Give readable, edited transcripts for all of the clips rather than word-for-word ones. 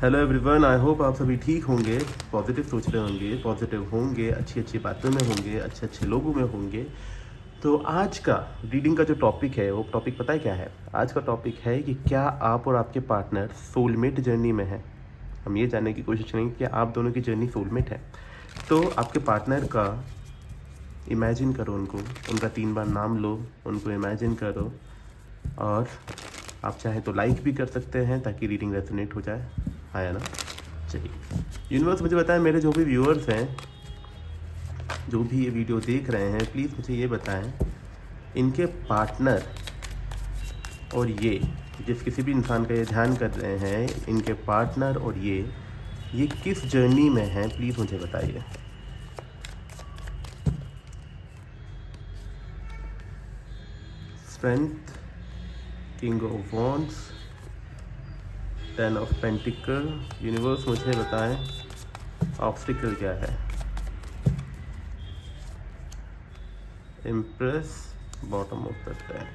Hello everyone, I hope आप सभी ठीक होंगे, पॉजिटिव सोच रहे होंगे, पॉजिटिव होंगे, अच्छी अच्छी बातों में होंगे, अच्छे अच्छे लोगों में होंगे। तो आज का रीडिंग का जो टॉपिक है वो टॉपिक पता है क्या है? आज का टॉपिक है कि क्या आप और आपके पार्टनर सोलमेट जर्नी में हैं। हम ये जानने की कोशिश करेंगे कि आप दोनों की जर्नी सोलमेट है। तो आपके पार्टनर का इमेजिन करो, उनका 3 बार नाम लो, उनको इमेजिन करो और आप चाहें तो लाइक भी कर सकते हैं ताकि रीडिंग रेजोनेट हो जाए। आया ना? चलिए, यूनिवर्स मुझे बताएं, मेरे जो भी व्यूअर्स हैं, जो भी ये वीडियो देख रहे हैं, प्लीज़ मुझे ये बताएं, इनके पार्टनर और ये जिस किसी भी इंसान का ये ध्यान कर रहे हैं, इनके पार्टनर और ये किस जर्नी में हैं, प्लीज़ मुझे बताइए। Strength, king of wands, 10 of pentacle. Universe मुझे बताएं ऑब्स्टिकल क्या है। Impress, bottom of the deck.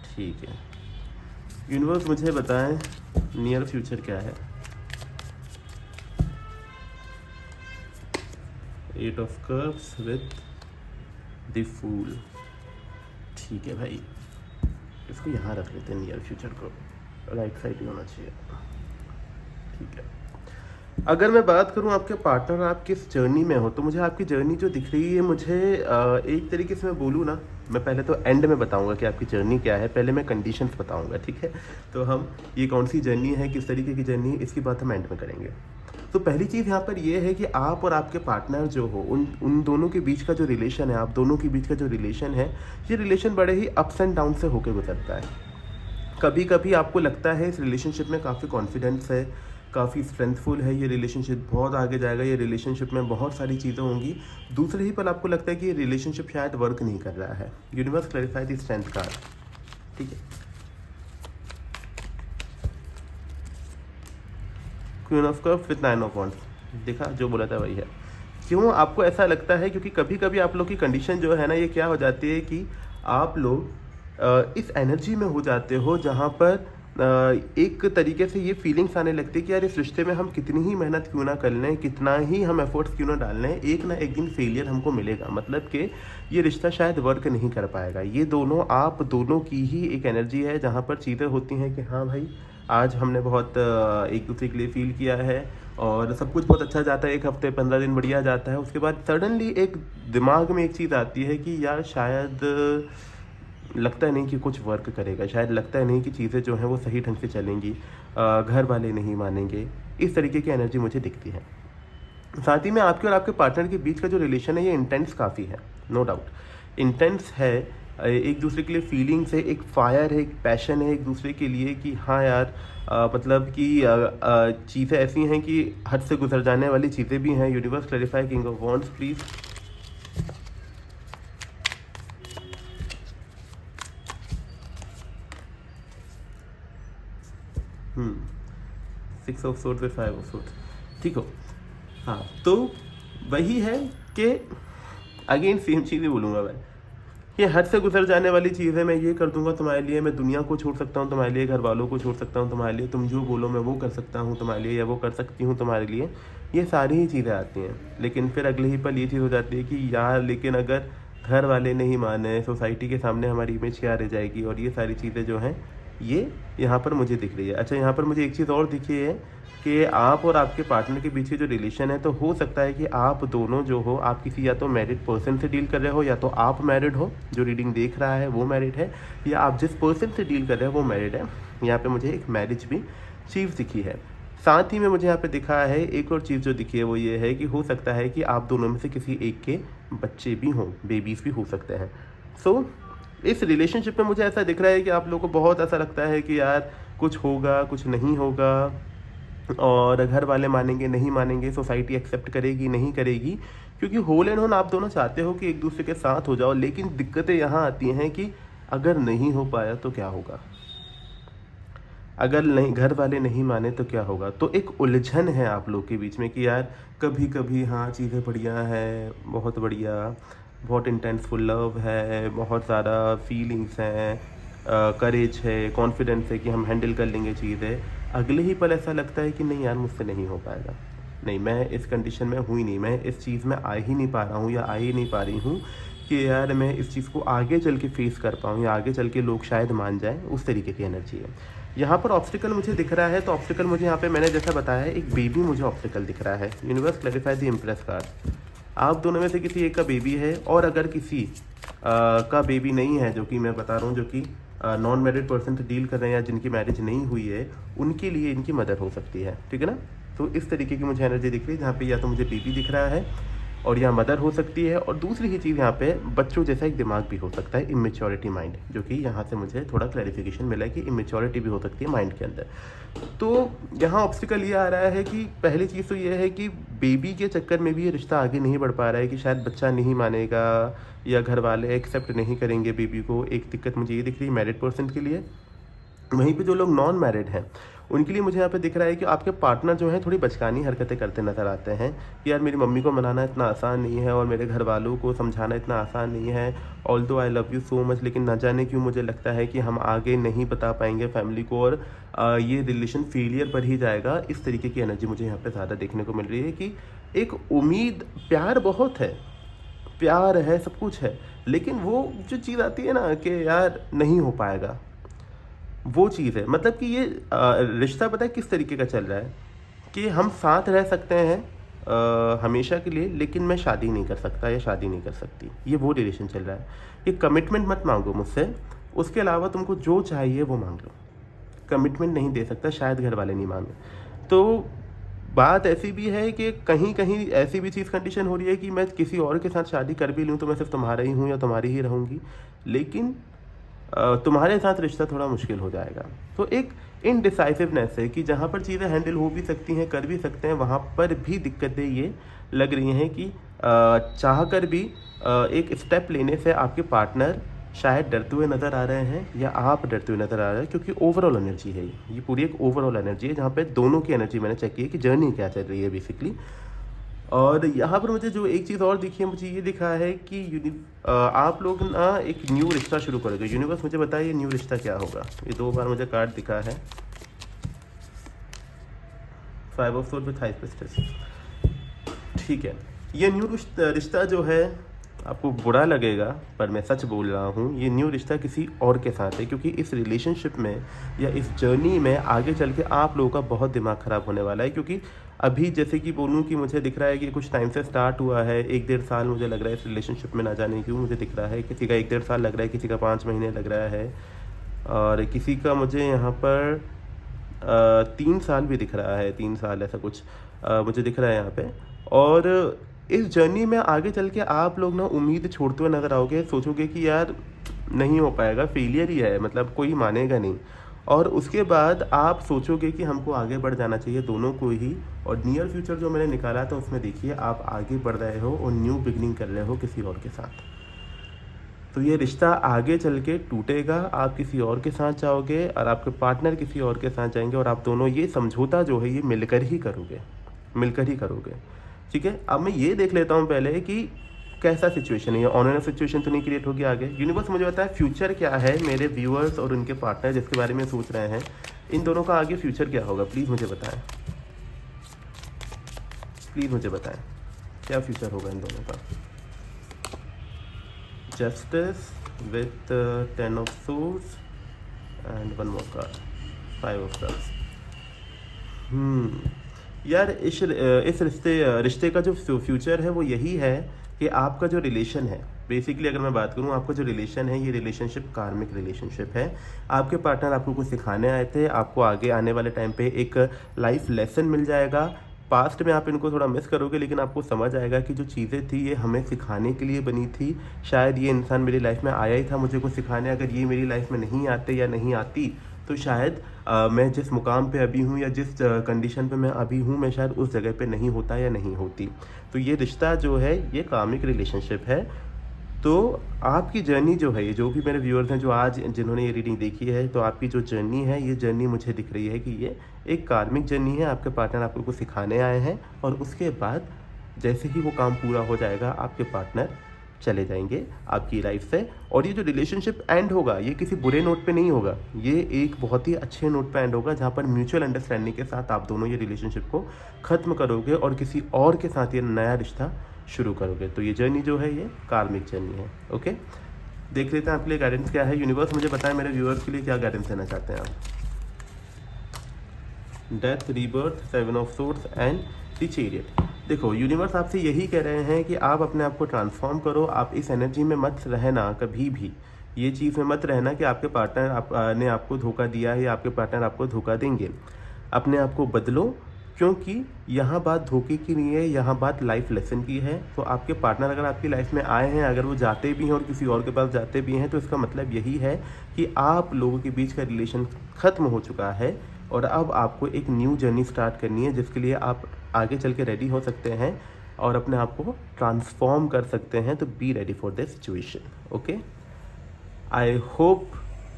ठीक है, यूनिवर्स मुझे बताएं नियर फ्यूचर क्या है। 8 of cups with the fool. ठीक है भाई, इसको यहाँ रख लेते हैं, नियर फ्यूचर को राइट साइड ही होना चाहिए। ठीक है, अगर मैं बात करूं आपके पार्टनर आप किस जर्नी में हो, तो मुझे आपकी जर्नी जो दिख रही है, मुझे एक तरीके से मैं बोलूँ ना, मैं पहले तो एंड में बताऊंगा कि आपकी जर्नी क्या है, पहले मैं कंडीशंस बताऊंगा। ठीक है, तो हम ये कौन सी जर्नी है, किस तरीके की जर्नी है, इसकी बात हम एंड में करेंगे। तो पहली चीज़ यहाँ पर ये है कि आप और आपके पार्टनर जो हो, उन दोनों के बीच का जो रिलेशन है, आप दोनों के बीच का जो रिलेशन है, ये रिलेशन बड़े ही अप्स एंड डाउन से होकर गुजरता है। कभी कभी आपको लगता है इस रिलेशनशिप में काफ़ी कॉन्फिडेंस है, काफ़ी स्ट्रेंथफुल है, ये रिलेशनशिप बहुत आगे जाएगा, ये रिलेशनशिप में बहुत सारी चीज़ें होंगी। दूसरे ही पल आपको लगता है कि ये रिलेशनशिप शायद वर्क नहीं कर रहा है। Universe clarify the strength card. ठीक है, queen of cups with 9 of wands. देखा, जो बोला था वही है। क्यों आपको ऐसा लगता है? क्योंकि कभी कभी आप लोग की कंडीशन जो है ना, ये क्या हो जाती है कि आप लोग इस एनर्जी में हो जाते हो जहाँ पर एक तरीके से ये फीलिंग्स आने लगती है कि यार इस रिश्ते में हम कितनी ही मेहनत क्यों ना कर लें, कितना ही हम एफर्ट्स क्यों ना डाल लें, एक ना एक दिन फेलियर हमको मिलेगा। मतलब कि ये रिश्ता शायद वर्क नहीं कर पाएगा। ये दोनों आप दोनों की ही एक एनर्जी है जहाँ पर चीज़ें होती हैं कि हाँ भाई, आज हमने बहुत एक दूसरे के लिए फील किया है और सब कुछ बहुत अच्छा जाता है, 1 हफ्ते 15 दिन बढ़िया जाता है। उसके बाद सडनली एक दिमाग में एक चीज़ आती है कि यार शायद लगता है नहीं कि कुछ वर्क करेगा, शायद लगता है नहीं कि चीज़ें जो हैं वो सही ढंग से चलेंगी, घर वाले नहीं मानेंगे। इस तरीके की एनर्जी मुझे दिखती है। साथ ही में आपके और आपके पार्टनर के बीच का जो रिलेशन है, ये इंटेंस काफ़ी है, नो डाउट इंटेंस है। एक दूसरे के लिए फीलिंग्स है, एक फायर है, एक पैशन है एक दूसरे के लिए कि हाँ यार, मतलब कि चीज़ें ऐसी हैं कि हद से गुजर जाने वाली चीज़ें भी हैं। Universe clarify king of wands please. Hmm 6 of swords with 5 of swords. ठीक हो, हाँ, तो वही है कि अगेन सेम चीज़ ही बोलूँगा मैं, ये हद से गुजर जाने वाली चीज़ है। मैं ये कर दूंगा तुम्हारे लिए, मैं दुनिया को छोड़ सकता हूँ तुम्हारे लिए, घर वालों को छोड़ सकता हूँ तुम्हारे लिए, तुम जो बोलो मैं वो कर सकता हूँ तुम्हारे लिए, या वो कर सकती हूँ तुम्हारे लिए। ये सारी ही चीज़ें आती हैं, लेकिन फिर अगले ही पल ये चीज़ हो जाती है कि यार लेकिन अगर घर वाले नहीं माने, सोसाइटी के सामने हमारी इमेज क्या रह जाएगी, और ये सारी चीज़ें जो हैं ये यहाँ पर मुझे दिख रही है। अच्छा, यहाँ पर मुझे एक चीज़ और दिखी है कि आप और आपके पार्टनर के बीच की जो रिलेशन है, तो हो सकता है कि आप दोनों जो हो, आप किसी या तो मैरिड पर्सन से डील कर रहे हो, या तो आप मैरिड हो, जो रीडिंग देख रहा है वो मैरिड है, या आप जिस पर्सन से डील कर रहे हो वो मैरिड है। यहाँ पे मुझे एक मैरिज भी चीज़ दिखी है। साथ ही में मुझे यहाँ पे दिखा है एक और चीज़ जो दिखी है, वो ये है कि हो सकता है कि आप दोनों में से किसी एक के बच्चे भी हों, बेबीज़ भी हो सकते हैं। सो इस रिलेशनशिप में मुझे ऐसा दिख रहा है कि आप लोगों को बहुत ऐसा लगता है कि यार कुछ होगा, कुछ नहीं होगा, और घर वाले मानेंगे नहीं मानेंगे, सोसाइटी एक्सेप्ट करेगी नहीं करेगी। क्योंकि होल एंड होल आप दोनों चाहते हो कि एक दूसरे के साथ हो जाओ, लेकिन दिक्कतें यहाँ आती हैं कि अगर नहीं हो पाया तो क्या होगा, अगर नहीं घर वाले नहीं माने तो क्या होगा। तो एक उलझन है आप लोग के बीच में कि यार कभी कभी हाँ चीज़ें बढ़िया है, बहुत बढ़िया, बहुत इंटेंसफुल लव है, बहुत ज़्यादा फीलिंग्स हैं, करेज है, कॉन्फिडेंस है कि हम हैंडल कर लेंगे चीज़ें, अगले ही पल ऐसा लगता है कि नहीं यार मुझसे नहीं हो पाएगा, नहीं मैं इस कंडीशन में हूँ ही नहीं, मैं इस चीज़ में आ ही नहीं पा रहा हूँ या आ ही नहीं पा रही हूँ कि यार मैं इस चीज़ को आगे चल के फेस कर पाऊँ या आगे चल के लोग शायद मान जाएँ, उस तरीके की एनर्जी है। यहाँ पर ऑब्स्टिकल मुझे दिख रहा है, तो ऑब्स्टिकल मुझे यहाँ पे मैंने जैसा बताया है, एक बेबी मुझे ऑब्स्टिकल दिख रहा है। Universe clarify the impress card. आप दोनों में से किसी एक का बेबी है, और अगर किसी का बेबी नहीं है, जो कि मैं बता रहा हूँ, जो कि नॉन मैरिड पर्सन से डील कर रहे हैं या जिनकी मैरिज नहीं हुई है, उनके लिए इनकी मदर हो सकती है, ठीक है ना। तो इस तरीके की मुझे एनर्जी दिख रही है, जहाँ पे या तो मुझे बेबी दिख रहा है और यहाँ मदर हो सकती है, और दूसरी ही चीज़ यहाँ पे बच्चों जैसा एक दिमाग भी हो सकता है, इमेच्योरिटी माइंड, जो कि यहाँ से मुझे थोड़ा क्लैरिफिकेशन मिला है कि इमेच्योरिटी भी हो सकती है माइंड के अंदर। तो यहाँ ऑब्स्टिकल ये आ रहा है कि पहली चीज़ तो ये है कि बेबी के चक्कर में भी ये रिश्ता आगे नहीं बढ़ पा रहा है, कि शायद बच्चा नहीं मानेगा या घर वाले एक्सेप्ट नहीं करेंगे बेबी को। एक दिक्कत मुझे ये दिख रही है मैरिड पर्सन के लिए। वहीं पे जो लोग नॉन मैरिड हैं उनके लिए मुझे यहाँ पे दिख रहा है कि आपके पार्टनर जो हैं थोड़ी बचकानी हरकतें करते नज़र आते हैं कि यार मेरी मम्मी को मनाना इतना आसान नहीं है और मेरे घर वालों को समझाना इतना आसान नहीं है, although I love you so much, लेकिन ना जाने क्यों मुझे लगता है कि हम आगे नहीं बता पाएंगे फैमिली को और ये रिलेशन फेलियर पर ही जाएगा। इस तरीके की एनर्जी मुझे यहाँ पर ज़्यादा देखने को मिल रही है कि एक उम्मीद, प्यार बहुत है, प्यार है, सब कुछ है, लेकिन वो जो चीज़ आती है ना कि यार नहीं हो पाएगा, वो चीज़ है। मतलब कि ये रिश्ता पता है किस तरीके का चल रहा है कि हम साथ रह सकते हैं हमेशा के लिए, लेकिन मैं शादी नहीं कर सकता या शादी नहीं कर सकती, ये वो रिलेशन चल रहा है। ये कमिटमेंट मत मांगो मुझसे, उसके अलावा तुमको जो चाहिए वो मांग लो, कमिटमेंट नहीं दे सकता, शायद घर वाले नहीं मांगे। तो बात ऐसी भी है कि कहीं कहीं ऐसी भी चीज़ कंडीशन हो रही है कि मैं किसी और के साथ शादी कर भी लूँ तो मैं सिर्फ तुम्हारा ही हूँ या तुम्हारी ही रहूँगी, लेकिन तुम्हारे साथ रिश्ता थोड़ा मुश्किल हो जाएगा। तो एक इनडिसाइसिवनेस है कि जहाँ पर चीज़ें हैंडल हो भी सकती हैं, कर भी सकते हैं, वहाँ पर भी दिक्कतें ये लग रही हैं कि चाह कर भी एक स्टेप लेने से आपके पार्टनर शायद डरते हुए नज़र आ रहे हैं या आप डरते हुए नज़र आ रहे हैं, क्योंकि ओवरऑल एनर्जी है ये पूरी एक ओवरऑल एनर्जी है, जहाँ पे दोनों की एनर्जी मैंने चेक की है कि जर्नी क्या चल रही है बेसिकली। और यहाँ पर मुझे जो एक चीज़ और दिखी है, मुझे ये दिखा है कि आप लोग ना एक न्यू रिश्ता शुरू करोगे। यूनिवर्स मुझे बताइए ये न्यू रिश्ता क्या होगा। ये 2 बार मुझे कार्ड दिखा है, 5 of swords with high priestess. ठीक है, ये न्यू रिश्ता जो है आपको बुरा लगेगा, पर मैं सच बोल रहा हूँ, ये न्यू रिश्ता किसी और के साथ है, क्योंकि इस रिलेशनशिप में या इस जर्नी में आगे चल के आप लोगों का बहुत दिमाग ख़राब होने वाला है। क्योंकि अभी जैसे कि बोलूँ कि मुझे दिख रहा है कि कुछ टाइम से स्टार्ट हुआ है, 1-1.5 साल मुझे लग रहा है इस रिलेशनशिप में, ना जाने क्यों मुझे दिख रहा है किसी का 1-1.5 साल लग रहा है, किसी का 5 महीने लग रहा है, और किसी का मुझे यहाँ पर 3 साल भी दिख रहा है, 3 साल ऐसा कुछ मुझे दिख रहा है यहाँ पे। और इस जर्नी में आगे चल के आप लोग ना उम्मीद छोड़ते हुए नज़र आओगे, सोचोगे कि यार नहीं हो पाएगा, फेलियर ही है, मतलब कोई मानेगा नहीं। और उसके बाद आप सोचोगे कि हमको आगे बढ़ जाना चाहिए दोनों को ही। और नियर फ्यूचर जो मैंने निकाला था उसमें देखिए आप आगे बढ़ रहे हो और न्यू बिगनिंग कर रहे हो किसी और के साथ। तो ये रिश्ता आगे चल के टूटेगा, आप किसी और के साथ जाओगे और आपके पार्टनर किसी और के साथ जाएंगे, और आप दोनों ये समझौता जो है ये मिलकर ही करोगे, मिलकर ही करोगे। ठीक है, अब मैं ये देख लेता हूँ पहले कि कैसा सिचुएशन है, ये ऑन एंड ऑफ सिचुएशन तो नहीं क्रिएट होगी आगे। यूनिवर्स मुझे बताया फ्यूचर क्या है मेरे व्यूअर्स और उनके पार्टनर जिसके बारे में सोच रहे हैं, इन दोनों का आगे फ्यूचर क्या होगा, प्लीज़ मुझे बताएं, प्लीज़ मुझे बताएं क्या फ्यूचर होगा इन दोनों का। Justice with 10 of swords and 1 more card, 5 of cups. यार इस रिश्ते का जो फ्यूचर है वो यही है कि आपका जो रिलेशन है, बेसिकली अगर मैं बात करूँ, आपका जो रिलेशन है ये रिलेशनशिप कार्मिक रिलेशनशिप है। आपके पार्टनर आपको कुछ सिखाने आए थे, आपको आगे आने वाले टाइम पे एक लाइफ लेसन मिल जाएगा। पास्ट में आप इनको थोड़ा मिस करोगे, लेकिन आपको समझ आएगा कि जो चीज़ें थी ये हमें सिखाने के लिए बनी थी। शायद ये इंसान मेरी लाइफ में आया ही था मुझे कुछ सिखाने, अगर ये मेरी लाइफ में नहीं आते या नहीं आती तो शायद मैं जिस मुकाम पे अभी हूँ या जिस कंडीशन पे मैं अभी हूँ, मैं शायद उस जगह पे नहीं होता या नहीं होती। तो ये रिश्ता जो है ये कार्मिक रिलेशनशिप है। तो आपकी जर्नी जो है, ये जो भी मेरे व्यूअर्स हैं जो आज जिन्होंने ये रीडिंग देखी है, तो आपकी जो जर्नी है ये जर्नी मुझे दिख रही है कि ये एक कार्मिक जर्नी है। आपके पार्टनर आपको कुछ सिखाने आए हैं और उसके बाद जैसे ही वो काम पूरा हो जाएगा आपके पार्टनर चले जाएंगे आपकी लाइफ से। और ये जो रिलेशनशिप एंड होगा ये किसी बुरे नोट पे नहीं होगा, ये एक बहुत ही अच्छे नोट पे एंड होगा, जहाँ पर म्यूचुअल अंडरस्टैंडिंग के साथ आप दोनों ये रिलेशनशिप को ख़त्म करोगे और किसी और के साथ ये नया रिश्ता शुरू करोगे। तो ये जर्नी जो है ये कार्मिक जर्नी है। ओके, देख लेते हैं आपके लिए गाइडेंस क्या है। यूनिवर्स मुझे बताएं मेरे व्यूअर्स के लिए क्या गाइडेंस देना चाहते हैं आप। Death, rebirth, 7 of swords and the chariot. देखो यूनिवर्स आपसे यही कह रहे हैं कि आप अपने आप को ट्रांसफॉर्म करो, आप इस एनर्जी में मत रहना कभी भी, ये चीज़ में मत रहना कि आपके पार्टनर ने आपको धोखा दिया है या आपके पार्टनर आपको धोखा देंगे। अपने आप को बदलो, क्योंकि यहाँ बात धोखे की नहीं है, यहाँ बात लाइफ लेसन की है। तो आपके पार्टनर अगर आपकी लाइफ में आए हैं, अगर वो जाते भी हैं और किसी और के पास जाते भी हैं, तो इसका मतलब यही है कि आप लोगों के बीच का रिलेशन ख़त्म हो चुका है और अब आपको एक न्यू जर्नी स्टार्ट करनी है, जिसके लिए आप आगे चल के रेडी हो सकते हैं और अपने आप को ट्रांसफॉर्म कर सकते हैं। तो be ready for this situation. Okay, I hope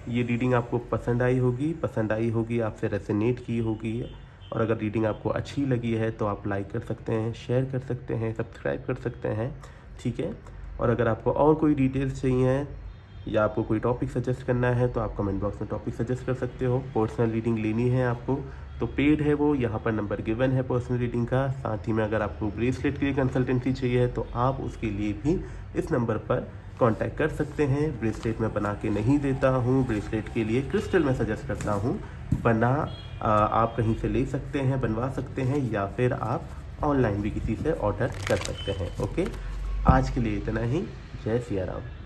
ये रीडिंग आपको पसंद आई होगी, आपसे रेजोनेट की होगी। और अगर रीडिंग आपको अच्छी लगी है तो आप लाइक कर सकते हैं, शेयर कर सकते हैं, सब्सक्राइब कर सकते हैं, ठीक है। और अगर आपको और कोई डिटेल्स चाहिए या आपको कोई टॉपिक सजेस्ट करना है तो आप कमेंट बॉक्स में टॉपिक सजेस्ट कर सकते हो। पर्सनल रीडिंग लेनी है आपको तो पेड है वो, यहाँ पर नंबर गिवन है पर्सनल रीडिंग का। साथ ही में अगर आपको ब्रेसलेट के लिए कंसल्टेंसी चाहिए तो आप उसके लिए भी इस नंबर पर कांटेक्ट कर सकते हैं। ब्रेसलेट मैं बना के नहीं देता हूँ, ब्रेसलेट के लिए क्रिस्टल मैं सजेस्ट करता हूँ। आप कहीं से ले सकते हैं, बनवा सकते हैं, या फिर आप ऑनलाइन भी किसी से ऑर्डर कर सकते हैं। ओके, आज के लिए इतना ही। जय सिया राम।